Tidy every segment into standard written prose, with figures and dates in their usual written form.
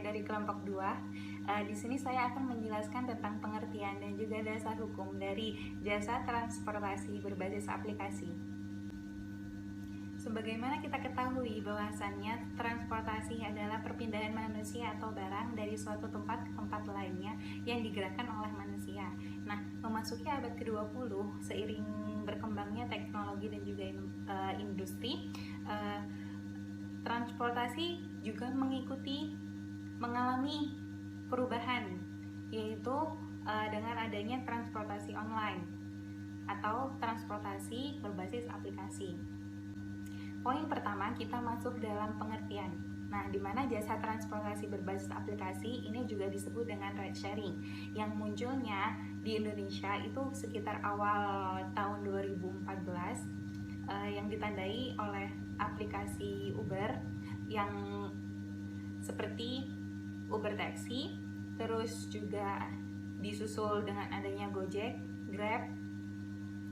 dari kelompok 2. Di sini saya akan menjelaskan tentang pengertian dan juga dasar hukum dari jasa transportasi berbasis aplikasi. Sebagaimana kita ketahui bahwasannya transportasi adalah perpindahan manusia atau barang dari suatu tempat ke tempat lainnya yang digerakkan oleh manusia. Nah, memasuki abad ke-20 seiring berkembangnya teknologi dan juga industri, transportasi juga mengalami perubahan, yaitu dengan adanya transportasi online atau transportasi berbasis aplikasi. Poin pertama, kita masuk dalam pengertian. Nah, di mana jasa transportasi berbasis aplikasi ini juga disebut dengan ride sharing, yang munculnya di Indonesia itu sekitar awal tahun 2014, yang ditandai oleh aplikasi Uber yang seperti Uber Taxi, terus juga disusul dengan adanya Gojek, Grab,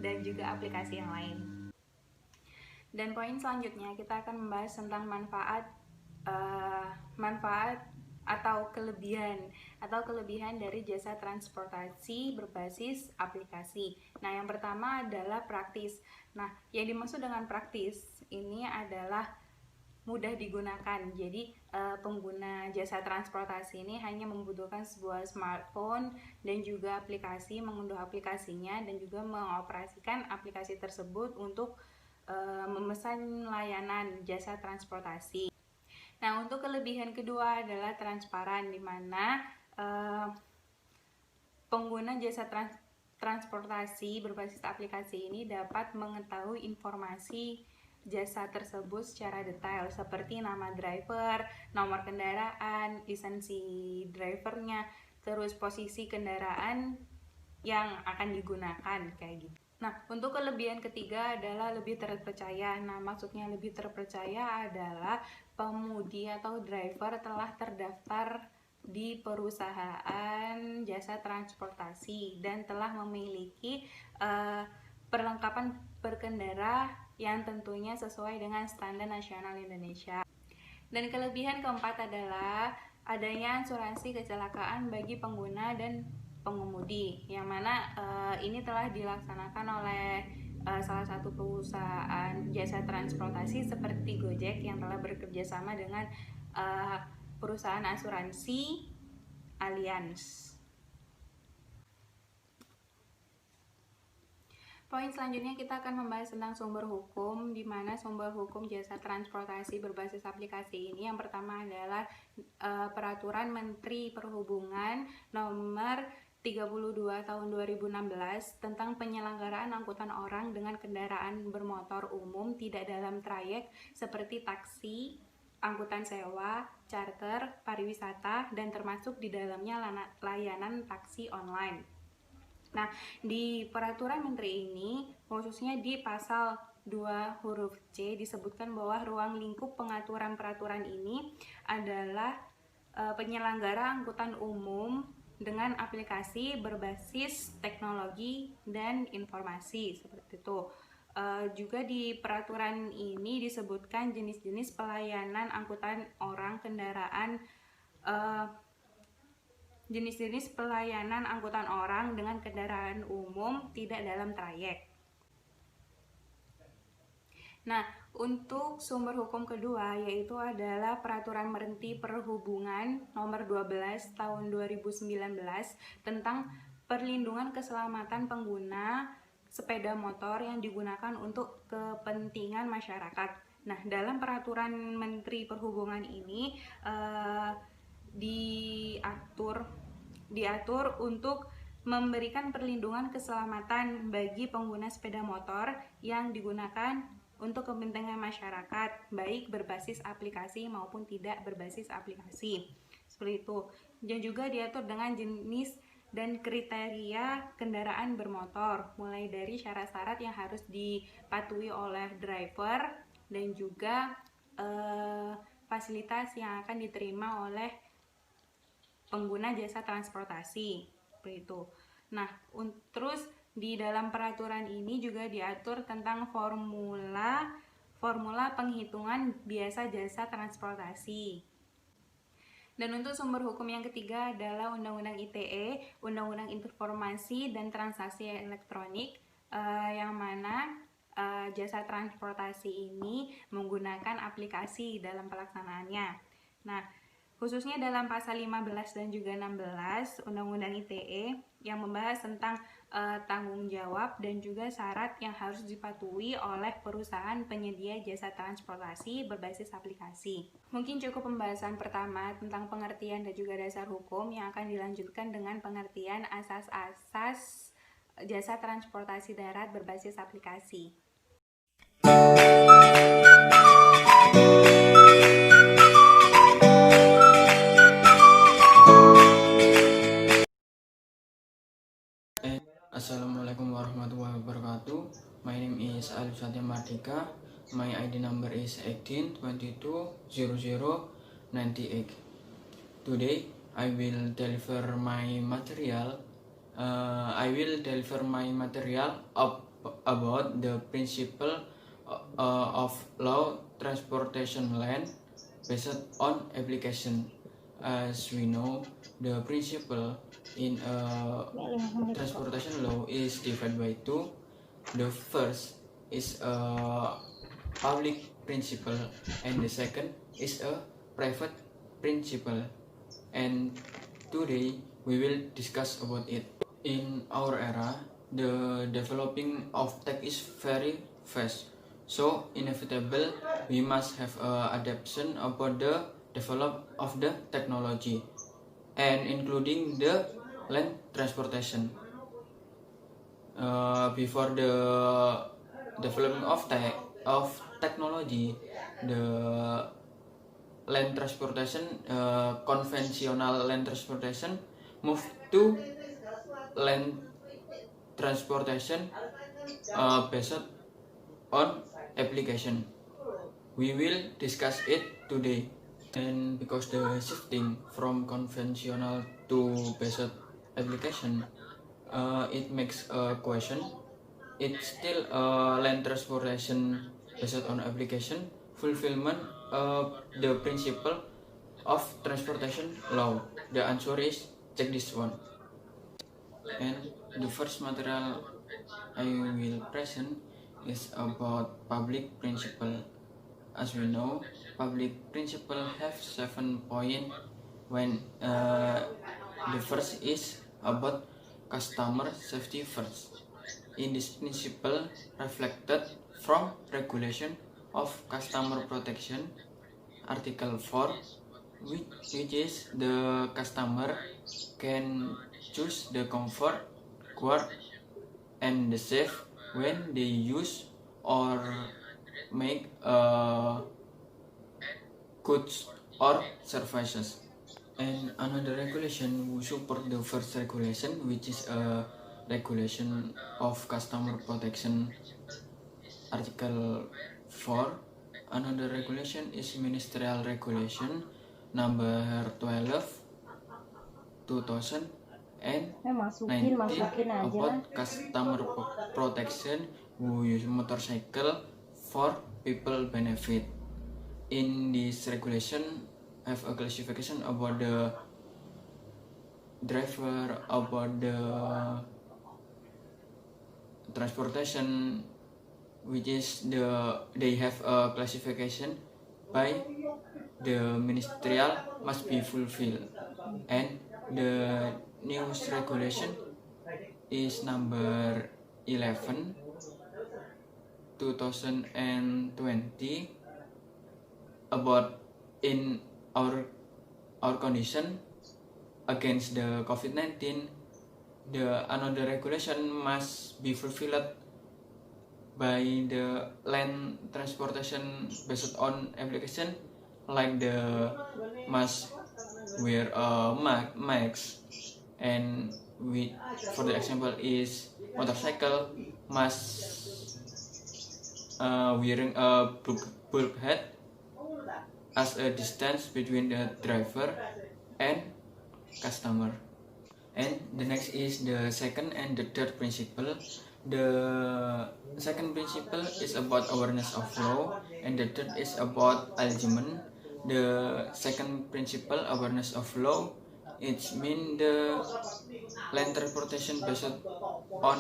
dan juga aplikasi yang lain. Dan poin selanjutnya kita akan membahas tentang manfaat atau kelebihan dari jasa transportasi berbasis aplikasi. Nah, yang pertama adalah praktis. Nah, yang dimaksud dengan praktis ini adalah mudah digunakan. Jadi pengguna jasa transportasi ini hanya membutuhkan sebuah smartphone dan juga aplikasi, mengunduh aplikasinya dan juga mengoperasikan aplikasi tersebut untuk memesan layanan jasa transportasi. Nah, untuk kelebihan kedua adalah transparan, di mana pengguna jasa transportasi berbasis aplikasi ini dapat mengetahui informasi jasa tersebut secara detail, seperti nama driver, nomor kendaraan, lisensi drivernya, terus posisi kendaraan yang akan digunakan, kayak gitu. Nah, untuk kelebihan ketiga adalah lebih terpercaya. Nah, maksudnya lebih terpercaya adalah pemudi atau driver telah terdaftar di perusahaan jasa transportasi dan telah memiliki perlengkapan berkendara yang tentunya sesuai dengan standar nasional Indonesia. Dan kelebihan keempat adalah adanya asuransi kecelakaan bagi pengguna dan pengemudi, yang mana ini telah dilaksanakan oleh salah satu perusahaan jasa transportasi seperti Gojek yang telah bekerja sama dengan perusahaan asuransi Allianz. Poin selanjutnya kita akan membahas tentang sumber hukum, di mana sumber hukum jasa transportasi berbasis aplikasi ini yang pertama adalah Peraturan Menteri Perhubungan Nomor 32 Tahun 2016 tentang penyelenggaraan angkutan orang dengan kendaraan bermotor umum tidak dalam trayek seperti taksi, angkutan sewa, charter, pariwisata, dan termasuk di dalamnya layanan taksi online. Nah, di peraturan menteri ini, khususnya di pasal 2 huruf C disebutkan bahwa ruang lingkup pengaturan peraturan ini adalah penyelenggara angkutan umum dengan aplikasi berbasis teknologi dan informasi, seperti itu. Juga di peraturan ini disebutkan jenis-jenis pelayanan angkutan orang kendaraan jenis-jenis pelayanan angkutan orang dengan kendaraan umum tidak dalam trayek. Nah, untuk sumber hukum kedua yaitu adalah Peraturan Menteri Perhubungan Nomor 12 Tahun 2019 tentang perlindungan keselamatan pengguna sepeda motor yang digunakan untuk kepentingan masyarakat. Nah, dalam Peraturan Menteri Perhubungan ini diatur untuk memberikan perlindungan keselamatan bagi pengguna sepeda motor yang digunakan untuk kepentingan masyarakat, baik berbasis aplikasi maupun tidak berbasis aplikasi. Seperti itu. Dan juga diatur dengan jenis dan kriteria kendaraan bermotor, mulai dari syarat-syarat yang harus dipatuhi oleh driver dan juga fasilitas yang akan diterima oleh pengguna jasa transportasi, seperti itu. Nah, terus di dalam peraturan ini juga diatur tentang formula penghitungan biasa jasa transportasi. Dan untuk sumber hukum yang ketiga adalah Undang-Undang ITE, Undang-Undang Informasi dan Transaksi Elektronik, yang mana jasa transportasi ini menggunakan aplikasi dalam pelaksanaannya. Nah, khususnya dalam pasal 15 dan juga 16 Undang-Undang ITE yang membahas tentang tanggung jawab dan juga syarat yang harus dipatuhi oleh perusahaan penyedia jasa transportasi berbasis aplikasi. Mungkin cukup pembahasan pertama tentang pengertian dan juga dasar hukum, yang akan dilanjutkan dengan pengertian asas-asas jasa transportasi darat berbasis aplikasi. Assalamualaikum warahmatullahi wabarakatuh. My name is Alif Satya Mardika. My ID number is 18220098. Today I will deliver my material. About the principle of law transportation land based on application. As we know, the principle in transportation law is divided by two. The first is a public principle and the second is a private principle, and today we will discuss about it. In our era, the developing of tech is very fast, so inevitable we must have adaptation about the develop of the technology, and including the land transportation. Before the development of technology, the land transportation, conventional land transportation, moved to land transportation based on application. We will discuss it today. And because the shifting from conventional to based application, it makes a question. It's still land transportation based on application fulfillment the principle of transportation law. The answer is check this one. And the first material I will present is about public principle. As we know, public principle have 7 points. When the first is about customer safety first. In this principle reflected from regulation of customer protection, Article 4, which is the customer can choose the comfort, quality, and the safe when they use or make goods or services. And another regulation who support the first regulation, which is a regulation of customer protection, Article 4. Another regulation is ministerial regulation number 12 2019 about customer protection who use motorcycle for people benefit. In this regulation have a classification about the driver, about the transportation, which is they have a classification by the ministerial must be fulfilled. And the newest regulation is number 11 2020 about in our condition against the COVID-19. The another regulation must be fulfilled by the land transportation based on application, like the must wear a mask, and for the example is motorcycle must wearing a bulkhead as a distance between the driver and customer. And the next is the second and the third principle. The second principle is about awareness of law, and the third is about alignment. The second principle, awareness of law, it means the land transportation based on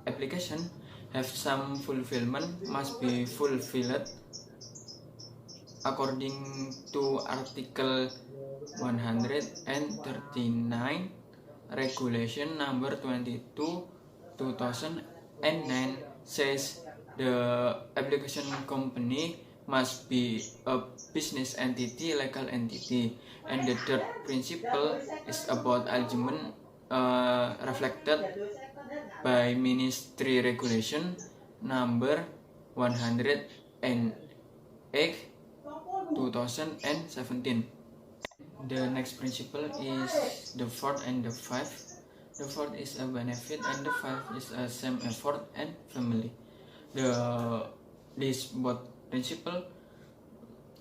application have some fulfillment must be fulfilled according to Article 139 Regulation number 22 2009 says the application company must be a business entity, legal entity, and the third principle is about argument reflected by Ministry Regulation number 108 2017. The next principle is the fourth and the fifth. The fourth is a benefit and the fifth is a same effort and family. This both principle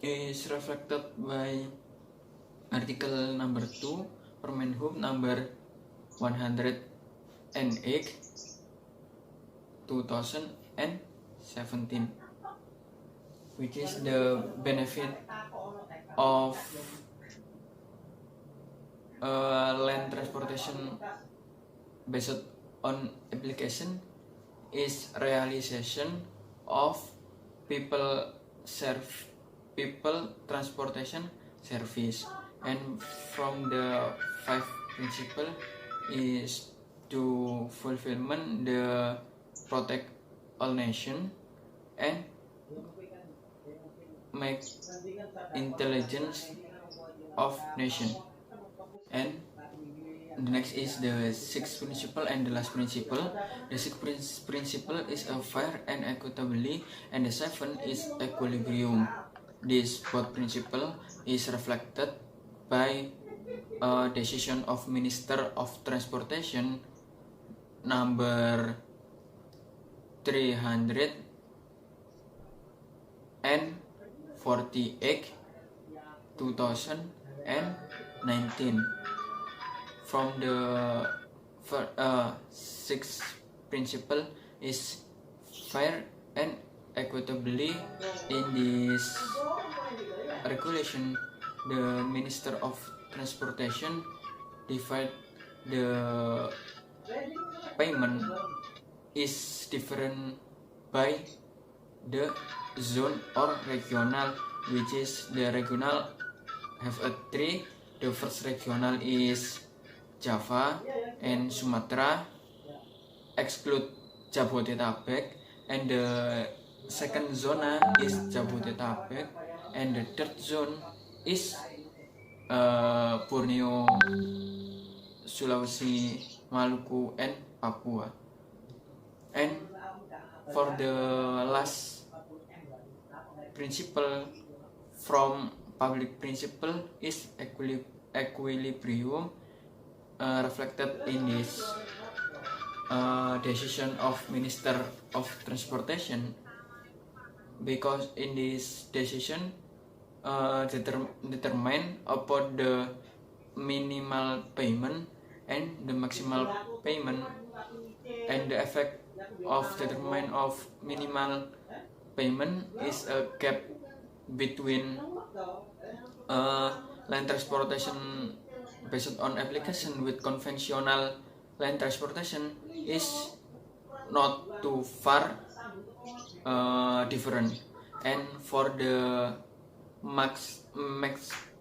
is reflected by article number 2 Permenhub number 108 2017, which is the benefit of land transportation based on application is realization of people transportation service, and from the five principle is to fulfillment the protect all nation and make intelligence of nation. And the next is the sixth principle and the last principle. The sixth principle is a fair and equitably, and the seventh is equilibrium. This fourth principle is reflected by a decision of Minister of Transportation number 348 2019. From the sixth principle is fair and equitably. In this regulation, the Minister of Transportation divide the payment is different by the zone or regional, which is the regional have a three. The first regional is Java and Sumatra, exclude Jabodetabek, and the second zona is Jabodetabek, and the third zone is Borneo, Sulawesi, Maluku, and Papua. And for the last principle from public principle is equilibrium, reflected in this decision of Minister of Transportation, because in this decision determine upon the minimal payment and the maximal payment, and the effect of determine of minimal payment is a gap between land transportation based on application with conventional land transportation is not too far different, and for the max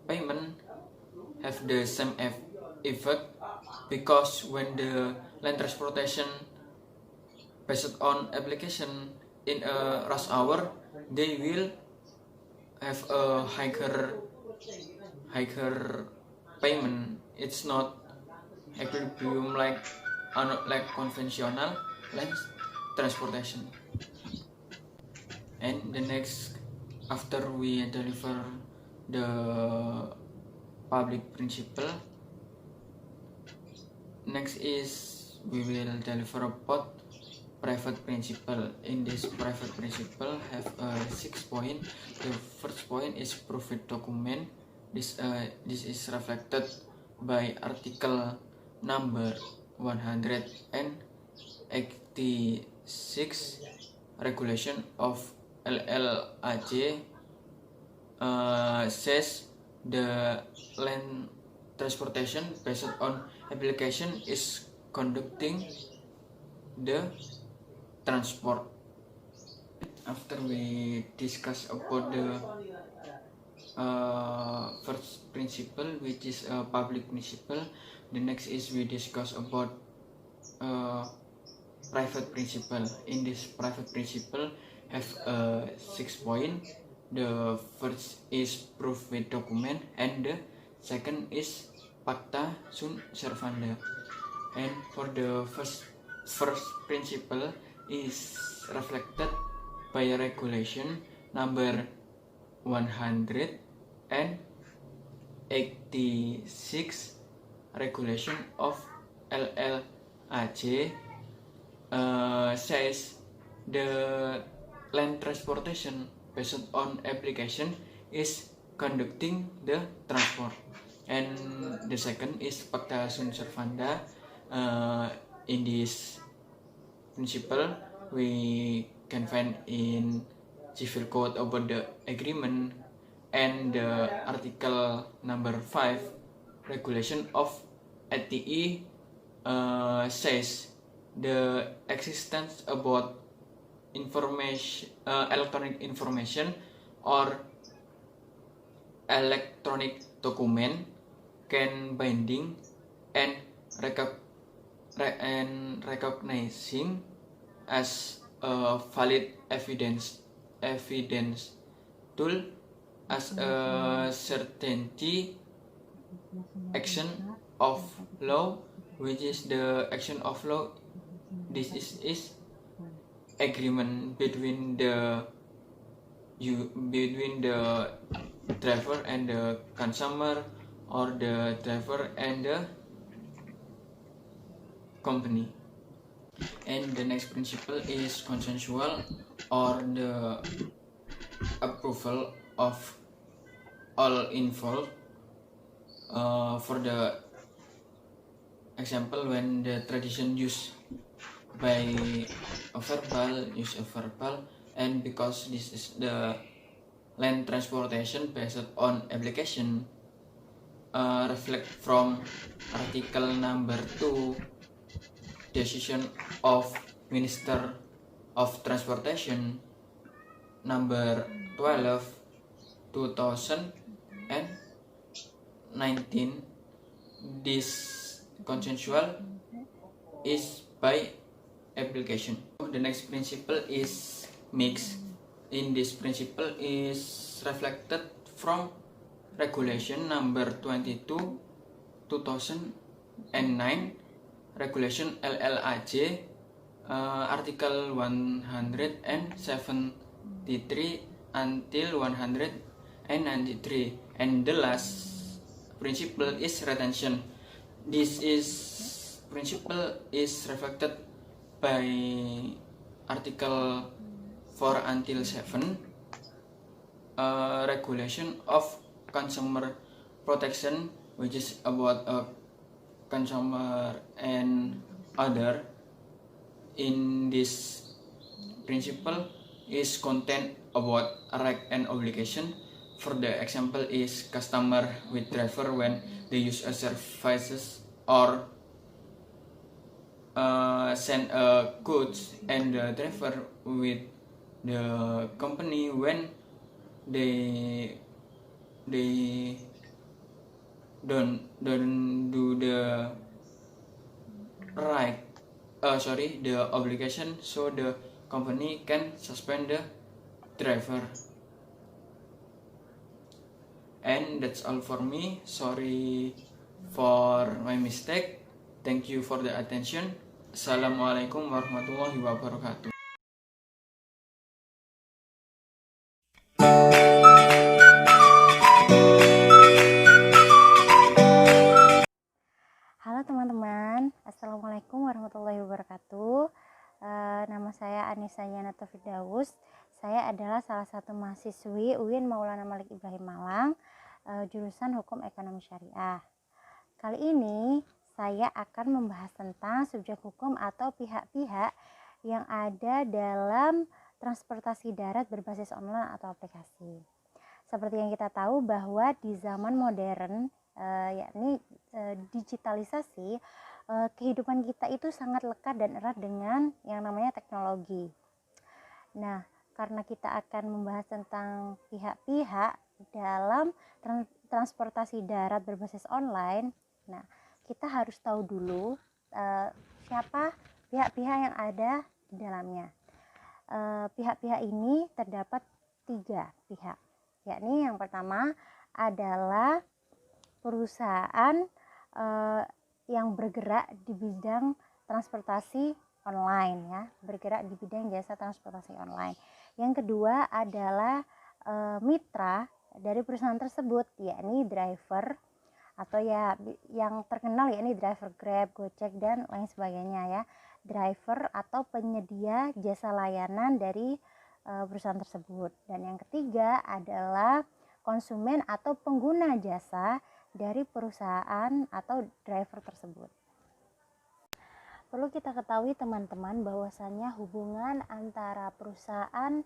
payment have the same effect, because when the land transportation based on application in a rush hour, they will have a higher payment. It's not equilibrium like conventional land transportation. And the next, after we deliver the public principle, next is we will deliver about private principle. In this private principle have 6 points. The first point is profit document. This is reflected by article number 186 regulation of LLAJ says the land transportation based on application is conducting the transport. After we discuss about the first principle, which is a public principle, the next is we discuss about private principle. In this private principle have 6 points. The first is proof with document, and the second is pacta sunt servanda. And for the first principle is reflected by regulation number 186, regulation of LLAJ, says the land transportation based on application is conducting the transport. And the second is pacta sunt servanda. In this principle we can find in civil code about the agreement, and the article number 5 regulation of ATE says the existence about information, electronic information or electronic document can binding and recognizing as a valid evidence tool as a certainty action of law, which is the action of law. This is agreement between the driver and the consumer, or the driver and the company. And the next principle is consensual, or the approval of all involved. For the example, when the tradition use a verbal, and because this is the land transportation based on application, reflect from article number 2 decision of Minister of Transportation number 12 2019. This consensual is by application. The next principle is mix. In this principle is reflected from regulation number 22 2009, regulation LLAJ, article 173 until 193. And the last principle is retention. This principle is reflected by article 4 until 7, regulation of consumer protection, which is about a consumer and other. In this principle is content about right and obligation. For the example is customer with driver when they use a services or send goods, and the driver with the company when they don't do the right the obligation, so the company can suspend the driver. And that's all for me. Sorry for my mistake. Thank you for the attention. Assalamualaikum warahmatullahi wabarakatuh. Halo teman-teman, Assalamualaikum warahmatullahi wabarakatuh. Nama saya Anissa Yanata Firdaus. Saya adalah salah satu mahasiswi UIN Maulana Malik Ibrahim Malang, jurusan Hukum Ekonomi Syariah. Kali ini saya akan membahas tentang subjek hukum atau pihak-pihak yang ada dalam transportasi darat berbasis online atau aplikasi. seperti yang kita tahu bahwa di zaman modern, yakni digitalisasi, kehidupan kita itu sangat lekat dan erat dengan yang namanya teknologi. Nah, karena kita akan membahas tentang pihak-pihak dalam transportasi darat berbasis online, nah kita harus tahu dulu siapa pihak-pihak yang ada di dalamnya. Pihak-pihak ini terdapat 3 pihak, yakni yang pertama adalah perusahaan yang bergerak di bidang transportasi online, ya, bergerak di bidang jasa transportasi online. Yang kedua adalah mitra dari perusahaan tersebut, yakni driver atau ya yang terkenal yakni driver Grab, Gojek dan lain sebagainya, ya. Driver atau penyedia jasa layanan dari perusahaan tersebut. Dan yang ketiga adalah konsumen atau pengguna jasa dari perusahaan atau driver tersebut. Perlu kita ketahui teman-teman bahwasannya hubungan antara perusahaan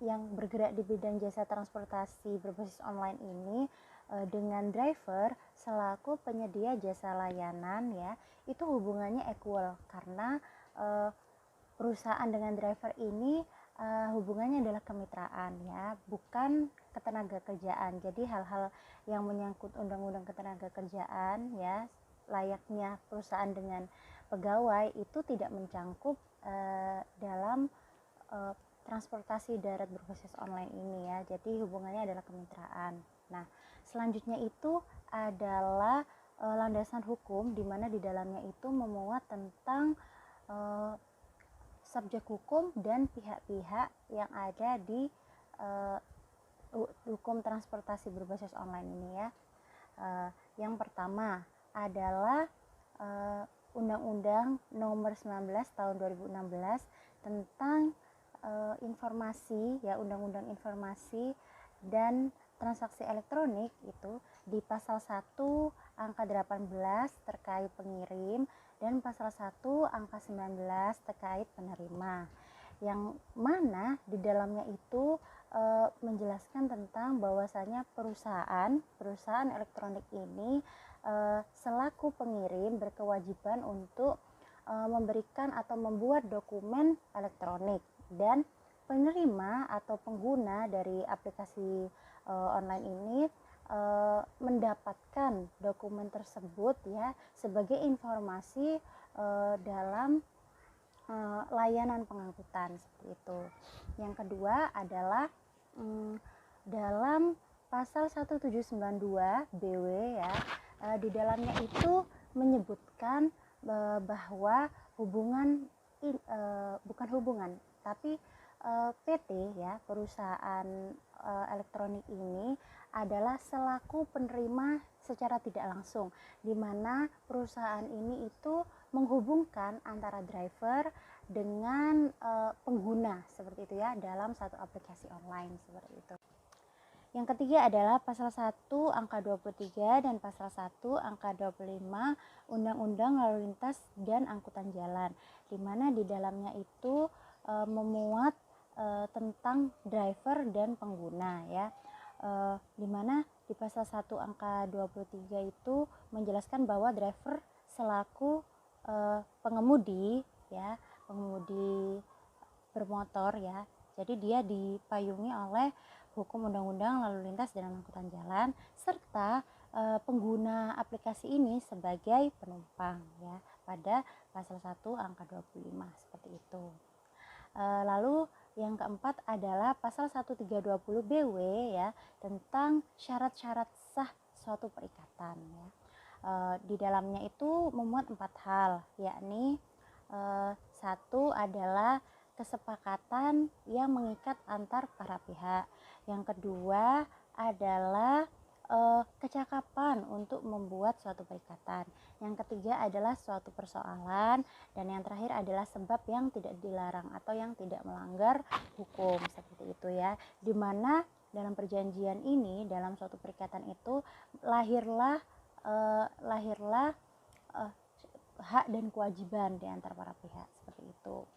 yang bergerak di bidang jasa transportasi berbasis online ini dengan driver selaku penyedia jasa layanan, ya, itu hubungannya equal, karena perusahaan dengan driver ini hubungannya adalah kemitraan, ya, bukan ketenagakerjaan. Jadi hal-hal yang menyangkut undang-undang ketenagakerjaan, ya, layaknya perusahaan dengan pegawai itu tidak mencangkup dalam transportasi darat berbasis online ini, ya. Jadi hubungannya adalah kemitraan. Nah, selanjutnya itu adalah landasan hukum, di mana di dalamnya itu memuat tentang subjek hukum dan pihak-pihak yang ada di hukum transportasi berbasis online ini, ya. Yang pertama adalah Undang-Undang Nomor 19 Tahun 2016 tentang informasi, ya, Undang-Undang Informasi dan Transaksi Elektronik, itu di pasal 1 angka 18 terkait pengirim dan pasal 1 angka 19 terkait penerima, yang mana di dalamnya itu menjelaskan tentang bahwasanya perusahaan elektronik ini selaku pengirim berkewajiban untuk memberikan atau membuat dokumen elektronik, dan penerima atau pengguna dari aplikasi online ini mendapatkan dokumen tersebut, ya, sebagai informasi dalam layanan pengangkutan, seperti itu. Yang kedua adalah dalam pasal 1792 BW, ya, di dalamnya itu menyebutkan bahwa bukan hubungan tapi PT, ya, perusahaan elektronik ini adalah selaku penerima secara tidak langsung, di mana perusahaan ini itu menghubungkan antara driver dengan pengguna, seperti itu, ya, dalam satu aplikasi online, seperti itu. Yang ketiga adalah pasal 1 angka 23 dan pasal 1 angka 25 Undang-Undang Lalu Lintas dan Angkutan Jalan, di mana di dalamnya itu memuat tentang driver dan pengguna, ya. Di mana di pasal 1 angka 23 itu menjelaskan bahwa driver selaku pengemudi, ya, pengemudi bermotor, ya. Jadi dia dipayungi oleh hukum Undang-Undang Lalu Lintas dan Angkutan Jalan, serta pengguna aplikasi ini sebagai penumpang, ya, pada pasal 1 angka 25, seperti itu. Lalu yang keempat adalah pasal 1320 BW, ya, tentang syarat-syarat sah suatu perikatan, ya. Di dalamnya itu memuat 4 hal, yakni 1 adalah kesepakatan yang mengikat antar para pihak. Yang kedua adalah kecakapan untuk membuat suatu perikatan. Yang ketiga adalah suatu persoalan, dan yang terakhir adalah sebab yang tidak dilarang atau yang tidak melanggar hukum, seperti itu, ya. Dimana dalam perjanjian ini, dalam suatu perikatan itu lahirlah hak dan kewajiban di antara para pihak, seperti itu.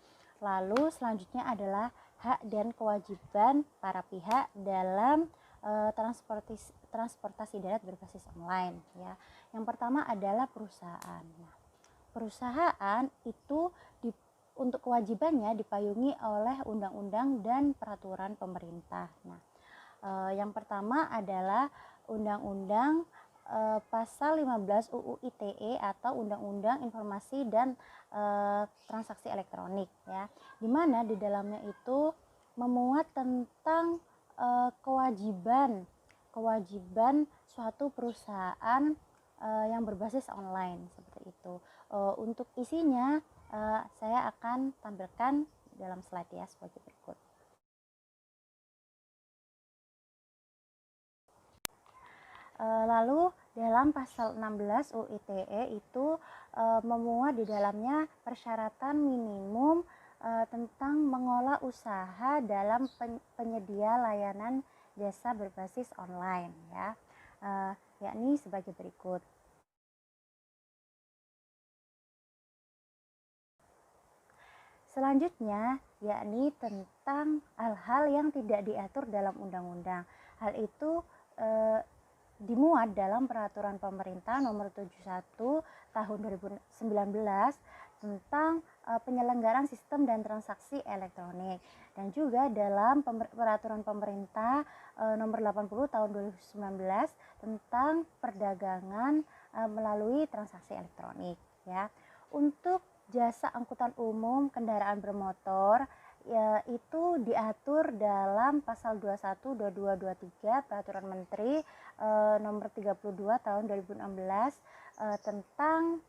Lalu selanjutnya adalah hak dan kewajiban para pihak dalam transportasi darat berbasis online ya. Yang pertama adalah perusahaan. Nah, perusahaan itu untuk kewajibannya dipayungi oleh undang-undang dan peraturan pemerintah. Nah, yang pertama adalah undang-undang pasal 15 UU ITE atau Undang-Undang Informasi dan Transaksi Elektronik ya. Di mana di dalamnya itu memuat tentang kewajiban suatu perusahaan yang berbasis online seperti itu. Untuk isinya saya akan tampilkan dalam slide ya sebagai berikut. Lalu dalam pasal 16 UU ITE itu memuat di dalamnya persyaratan minimum tentang mengolah usaha dalam penyedia layanan jasa berbasis online ya, yakni sebagai berikut. Selanjutnya yakni tentang hal-hal yang tidak diatur dalam undang-undang. Hal itu dimuat dalam peraturan pemerintah nomor 71 tahun 2019 tentang penyelenggaraan sistem dan transaksi elektronik, dan juga dalam peraturan pemerintah nomor 80 tahun 2019 tentang perdagangan melalui transaksi elektronik ya. Untuk jasa angkutan umum kendaraan bermotor ya, itu diatur dalam pasal 21, 22, 23 Peraturan Menteri nomor 32 tahun 2016 tentang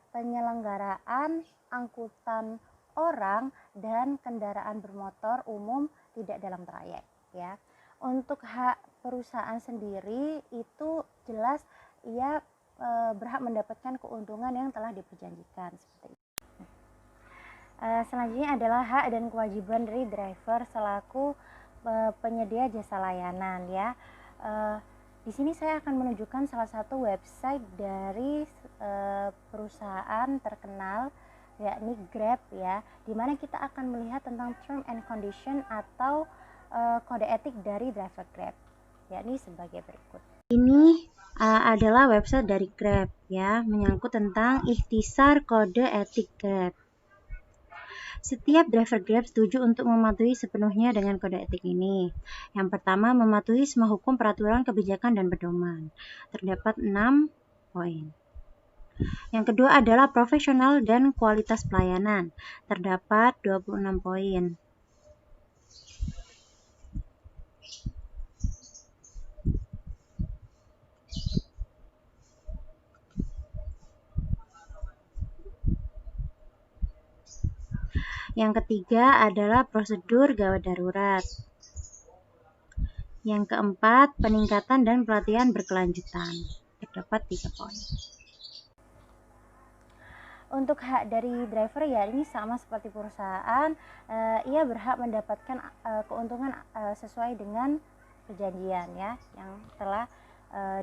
penyelenggaraan angkutan orang dan kendaraan bermotor umum tidak dalam trayek ya. Untuk hak perusahaan sendiri itu jelas ia berhak mendapatkan keuntungan yang telah diperjanjikan seperti itu. Selanjutnya adalah hak dan kewajiban dari driver selaku penyedia jasa layanan ya. Di sini saya akan menunjukkan salah satu website dari perusahaan terkenal yakni Grab ya, di mana kita akan melihat tentang term and condition atau kode etik dari driver Grab, yakni sebagai berikut. Ini adalah website dari Grab ya, menyangkut tentang ikhtisar kode etik Grab. Setiap driver Grab setuju untuk mematuhi sepenuhnya dengan kode etik ini. Yang pertama, mematuhi semua hukum, peraturan, kebijakan, dan pedoman. Terdapat 6 poin. Yang kedua adalah profesional dan kualitas pelayanan. Terdapat 26 poin. Yang ketiga adalah prosedur gawat darurat. Yang keempat, peningkatan dan pelatihan berkelanjutan. Terdapat 3 poin. Untuk hak dari driver ya, ini sama seperti perusahaan, ia berhak mendapatkan keuntungan sesuai dengan perjanjian ya, yang telah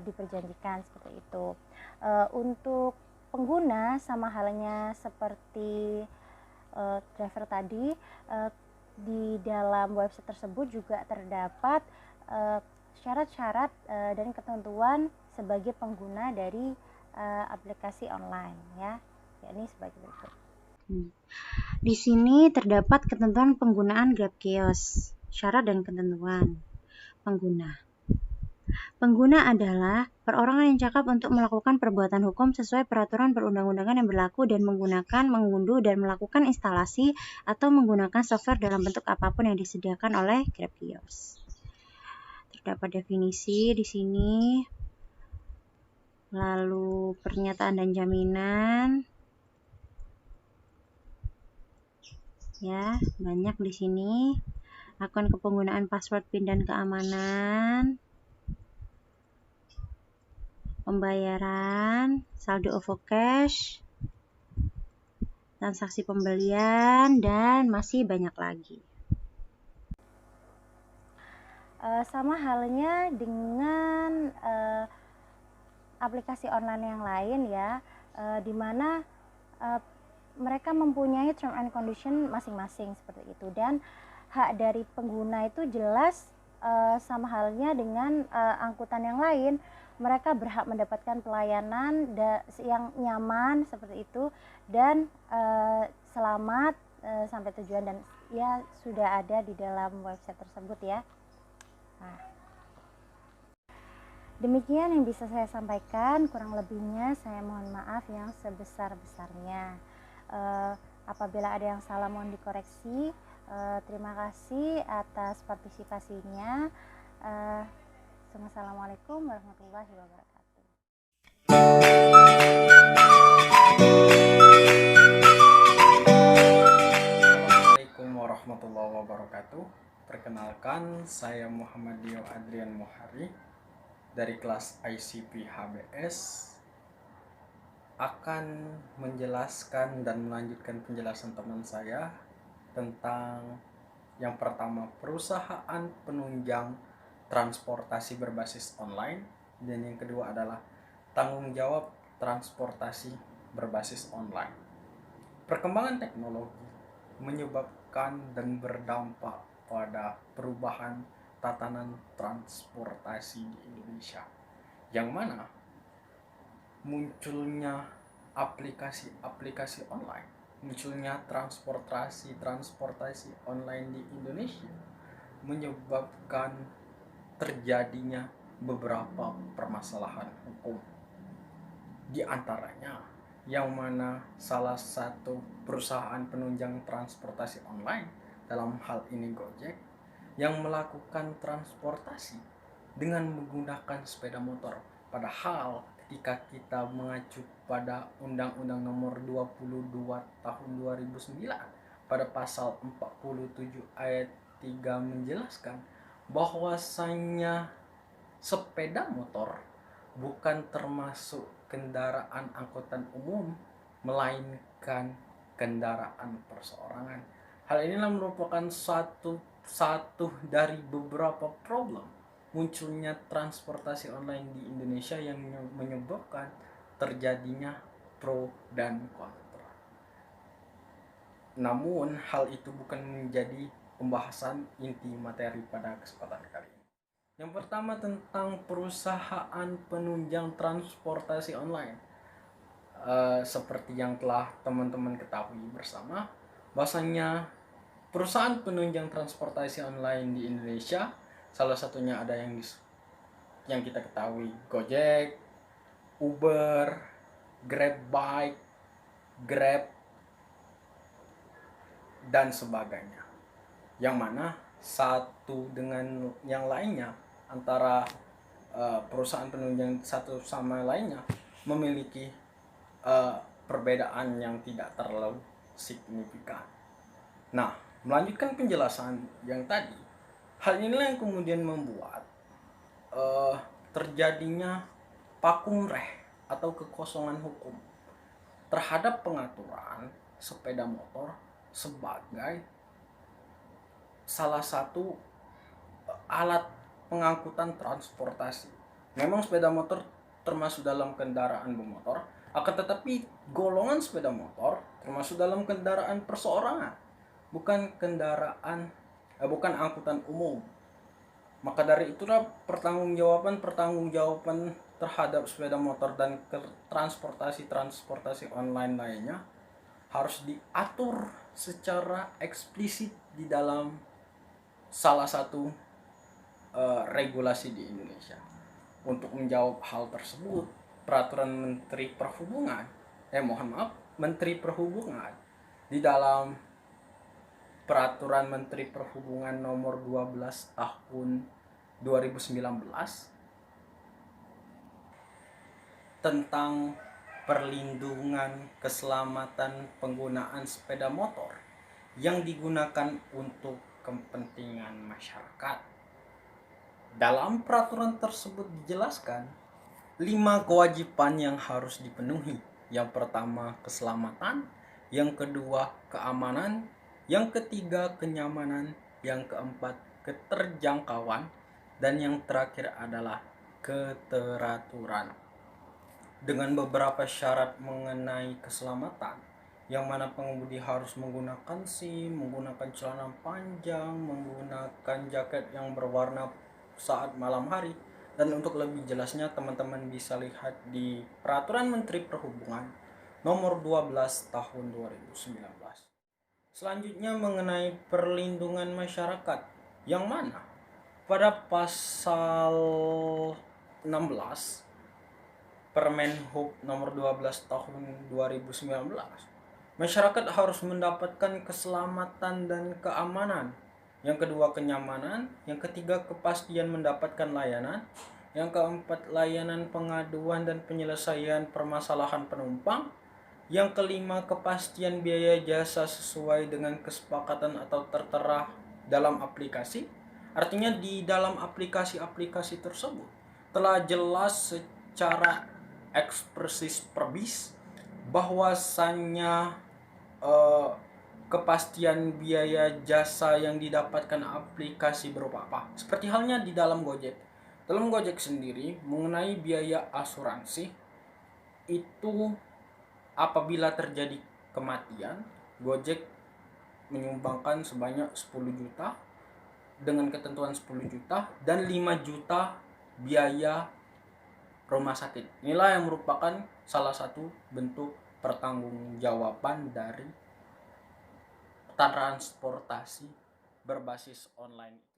diperjanjikan seperti itu. Untuk pengguna sama halnya seperti driver tadi, di dalam website tersebut juga terdapat syarat-syarat dan ketentuan sebagai pengguna dari aplikasi online ya, yakni sebagai berikut. Di sini terdapat ketentuan penggunaan Grab Kiosk, syarat dan ketentuan pengguna. Pengguna adalah perorangan yang cakap untuk melakukan perbuatan hukum sesuai peraturan perundang-undangan yang berlaku dan menggunakan, mengunduh, dan melakukan instalasi atau menggunakan software dalam bentuk apapun yang disediakan oleh Grab Kiosk. Terdapat definisi di sini, lalu pernyataan dan jaminan. Ya, banyak di sini. Akun kepenggunaan, password, PIN, dan keamanan. Pembayaran, saldo OVO cash, transaksi pembelian, dan masih banyak lagi. Sama halnya dengan aplikasi online yang lain ya, di mana mereka mempunyai term and condition masing-masing seperti itu, dan hak dari pengguna itu jelas sama halnya dengan angkutan yang lain, mereka berhak mendapatkan pelayanan yang nyaman seperti itu dan selamat sampai tujuan, dan ya sudah ada di dalam website tersebut ya. Nah, demikian yang bisa saya sampaikan, kurang lebihnya saya mohon maaf yang sebesar-besarnya. Apabila ada yang salah mohon dikoreksi. Terima kasih atas partisipasinya. Assalamualaikum warahmatullahi wabarakatuh. Assalamualaikum warahmatullahi wabarakatuh. Perkenalkan, saya Muhammad Dio Adrian Mohari dari kelas ICP HBS akan menjelaskan dan melanjutkan penjelasan teman saya tentang yang pertama, perusahaan penunjang transportasi berbasis online, dan yang kedua adalah tanggung jawab transportasi berbasis online. Perkembangan teknologi menyebabkan dan berdampak pada perubahan tatanan transportasi di Indonesia, yang mana munculnya aplikasi-aplikasi online, munculnya transportasi online di Indonesia menyebabkan terjadinya beberapa permasalahan hukum. Di antaranya, yang mana salah satu perusahaan penunjang transportasi online, dalam hal ini Gojek, yang melakukan transportasi dengan menggunakan sepeda motor. Padahal ketika kita mengacu pada Undang-Undang Nomor 22 Tahun 2009 pada pasal 47 ayat 3 menjelaskan bahwasanya sepeda motor bukan termasuk kendaraan angkutan umum, melainkan kendaraan perseorangan. Hal inilah merupakan satu dari beberapa problem munculnya transportasi online di Indonesia yang menyebabkan terjadinya pro dan kontra. Namun hal itu bukan menjadi pembahasan inti materi pada kesempatan kali ini. Yang pertama, tentang perusahaan penunjang transportasi online. Seperti yang telah teman-teman ketahui bersama, bahwasanya perusahaan penunjang transportasi online di Indonesia, salah satunya ada yang kita ketahui Gojek, Uber, Grab Bike, Grab, dan sebagainya. Yang mana satu dengan yang lainnya, antara perusahaan penunjang satu sama lainnya memiliki perbedaan yang tidak terlalu signifikan. Nah, melanjutkan penjelasan yang tadi, hal inilah yang kemudian membuat terjadinya pakumreh atau kekosongan hukum terhadap pengaturan sepeda motor sebagai salah satu alat pengangkutan transportasi. Memang sepeda motor termasuk dalam kendaraan bermotor, akan tetapi golongan sepeda motor termasuk dalam kendaraan perseorangan, bukan angkutan umum. Maka dari itulah pertanggungjawaban terhadap sepeda motor dan transportasi online lainnya harus diatur secara eksplisit di dalam salah satu regulasi di Indonesia. Untuk menjawab hal tersebut, peraturan Menteri Perhubungan di dalam Peraturan Menteri Perhubungan Nomor 12 Tahun 2019 tentang perlindungan keselamatan penggunaan sepeda motor yang digunakan untuk kepentingan masyarakat. Dalam peraturan tersebut dijelaskan 5 kewajiban yang harus dipenuhi. Yang pertama, keselamatan; yang kedua, keamanan; yang ketiga, kenyamanan; yang keempat, keterjangkauan; dan yang terakhir adalah keteraturan. Dengan beberapa syarat mengenai keselamatan, yang mana pengemudi harus menggunakan SIM, menggunakan celana panjang, menggunakan jaket yang berwarna saat malam hari. Dan untuk lebih jelasnya teman-teman bisa lihat di Peraturan Menteri Perhubungan nomor 12 tahun 2019. Selanjutnya mengenai perlindungan masyarakat, yang mana pada pasal 16 Permen Hub nomor 12 tahun 2019, masyarakat harus mendapatkan keselamatan dan keamanan. Yang kedua, kenyamanan. Yang ketiga, kepastian mendapatkan layanan. Yang keempat, layanan pengaduan dan penyelesaian permasalahan penumpang. Yang kelima, kepastian biaya jasa sesuai dengan kesepakatan atau tertera dalam aplikasi. Artinya di dalam aplikasi-aplikasi tersebut telah jelas secara ekspresis perbis bahwasannya kepastian biaya jasa yang didapatkan aplikasi berupa apa. Seperti halnya di dalam Gojek. Dalam Gojek sendiri mengenai biaya asuransi itu apabila terjadi kematian, Gojek menyumbangkan sebanyak 10 juta dengan ketentuan 10 juta dan 5 juta biaya rumah sakit. Inilah yang merupakan salah satu bentuk pertanggungjawaban dari transportasi berbasis online.